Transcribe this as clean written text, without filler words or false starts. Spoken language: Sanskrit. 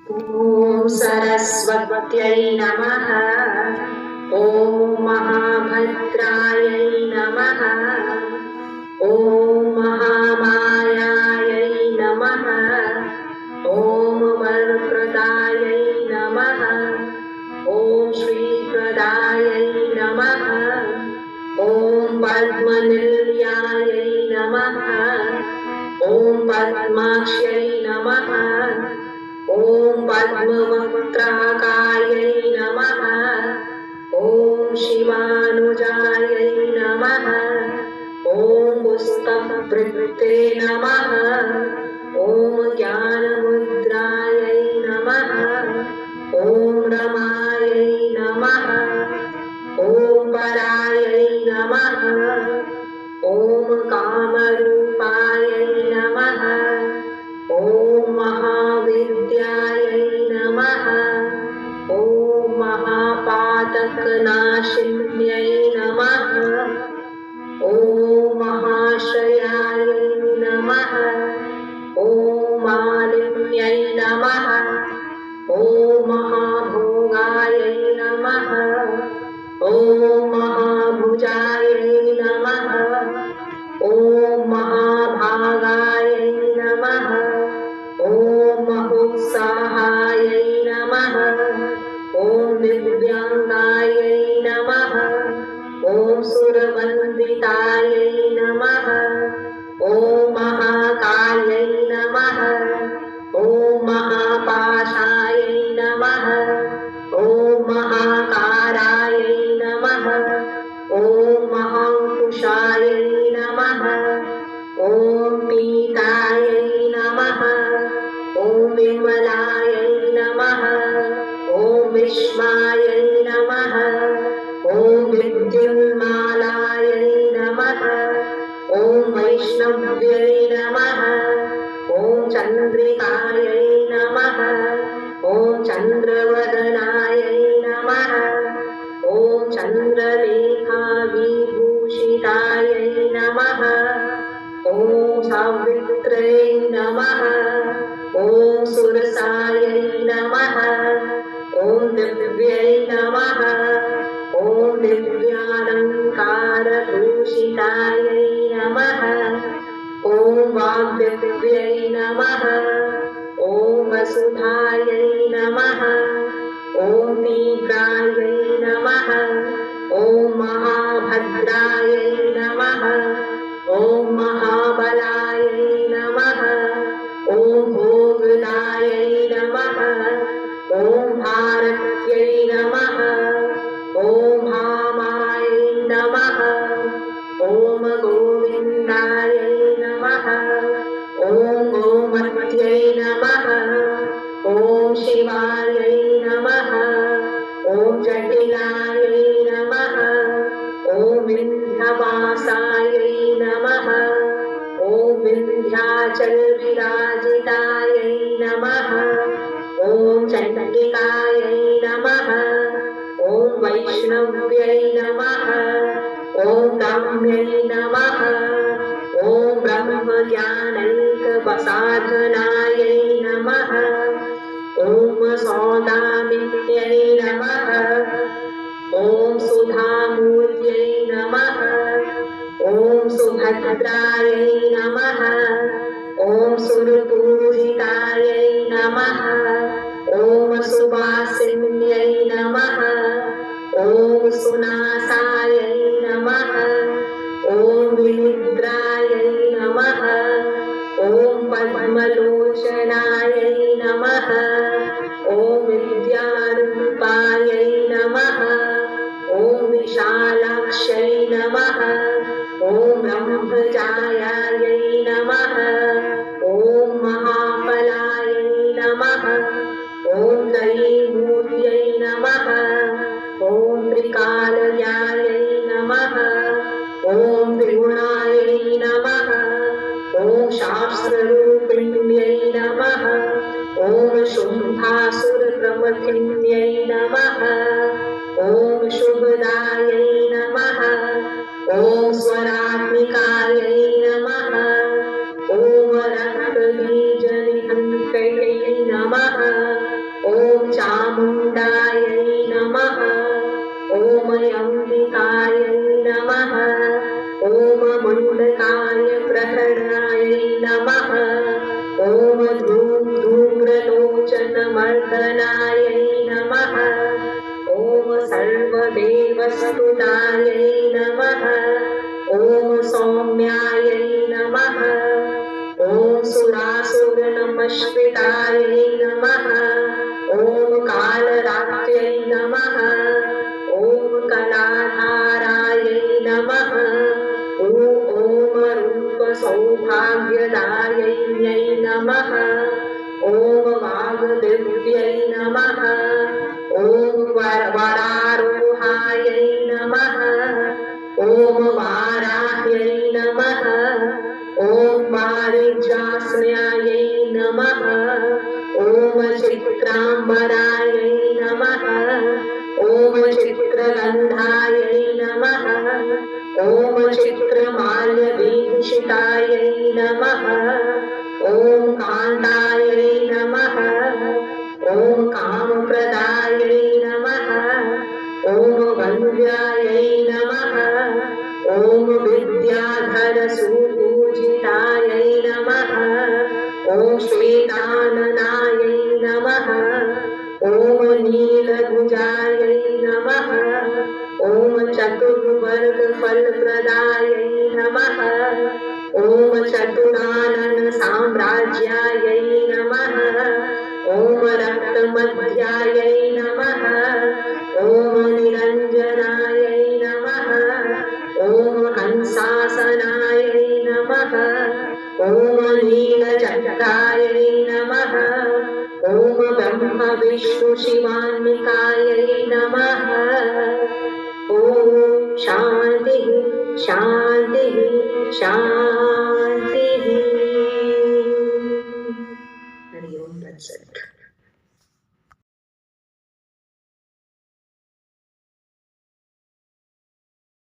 ॐ सरस्वत्यै नमः। ॐ महाभद्रायै नमः। ॐ महामायायै नमः। ॐ वरप्रदायै नमः। ॐ श्रीप्रदायै नमः। ॐ पद्मनिलयायै नमः। ॐ पद्माक्ष्यै नमः। ॐ पद्मवक्त्राकायै नमः। ॐ शिवानुजायै नमः। ॐ पुस्तकवृत्ते नमः। ॐ ज्ञानमुद्रायै नमः। ॐ रमायै नमः। ॐ परायै नमः। ॐ कामरूपायै नमः। ॐ महाविद्यायै नमः। ॐ महापातकनाशिन्यै नमः। ॐ महाश्रयायै नमः। ॐ मालिन्यै नमः। ॐ महाभोगायै नमः। ॐ महाभुजायै नमः। ॐ महाभागायै नमः। ॐ महोत्साहायै नमः। ॐ दिव्याङ्गायै नमः। ॐ सुरवन्दितायै नमः। ॐ महाकाल्यै नमः। ॐ महापाशायै नमः। ॐ महाकारायै नमः। ॐ महाङ्कुशायै नमः। ॐ पीतायै नमः। ॐ विमलायै नमः। ॐ विश्वायै नमः। ॐ विद्युन्मालायै नमः। ॐ वैष्णव्यै नमः। ॐ चन्द्रिकायै नमः। ॐ चन्द्रवदनायै नमः। ॐ चन्द्रलेखाविभूषितायै नमः। ॐ सावित्र्यै नमः। ॐ सुरसायै नमः। ॐ दिव्यै नमः। ॐ दिव्यालङ्कारभूषितायै नमः। ॐ वाग्देव्यै नमः। ॐ वसुधायै नमः। ॐ तीव्रायै नमः। ॐ महाभद्रायै नमः। ॐ महाबलायै नमः। ॐ भोगदायै नमः। ॐ भारत्यै नमः। ॐ भामायै नमः। ॐ गोविन्दायै नमः। ॐ गोमत्यै नमः। ॐ शिवायै नमः। ॐ जटिलायै नमः। ॐ विन्ध्यवासायै नमः। ॐ विन्ध्याचलविराजितायै नमः। ॐ चण्डिकायै नमः। ॐ वैष्णव्यै नमः। ॐ ब्रह्म्यै नमः। ॐ ब्रह्मज्ञानैकसाधनायै नमः। ॐ सौदामिन्यै नमः। ॐ सुधामूर्त्यै नमः। ॐ सुभद्रायै नमः। ॐ सुरपूजितायै नमः। ॐ सुवासिन्यै नमः। ॐ सुनासायै नमः। ॐ विनिद्रायै नमः। ॐ पद्मलोचनायै नमः। ॐ विद्यारूपायै नमः। ॐ विशालाक्ष्यै नमः। ॐ ब्रह्मजायायै नमः। ॐ महाफलायै नमः। ॐ त्रयीमूर्त्यै नमः। ॐ त्रिकालयायै नमः। ॐ त्रिगुणायै नमः। ॐ शास्त्ररूपिण्यै नमः। ॐ शुम्भासुरप्रमथिन्यै नमः। ॐ शुभदायै नमः। ॐ स्वरात्मिकायै नमः। ॐ रक्तबीजनिहन्त्यै नमः। अश्वितायै नमः ॐ कालरात्र्यै नमः ॐ कलाधारायै नमः ॐ रूपसौभाग्यदायिन्यै नमः ॐ वाग्देव्यै नमः ॐ वरारोहायै नमः ॐ वाराह्यै नमः ॐ पारिजास्म्यायै नमः ॐ चित्राम्बरायै नमः ॐ चित्रगन्धायै नमः ॐ चित्रमाल्यभीषितायै नमः ॐ कान्तायै नमः ॐ कामप्रदायै नमः ॐ वन्द्यायै नमः ॐ विद्याधरसुपूजितायै नमः ॐ श्वेताननायै नमः ॐ नीलभुजायै नमः ॐ चतुर्वर्गफलप्रदायै नमः ॐ चतुराननसाम्राज्यायै नमः ॐ रक्तमध्यायै नमः ॐ निरञ्जनायै नमः ॐ हंसासनायै नमः ॐ नीलचक्रायै नमः ॐ ब्रह्मविष्णुशिवान्वितायै नमः ॐ शान्तिः शान्तिः शान्तिः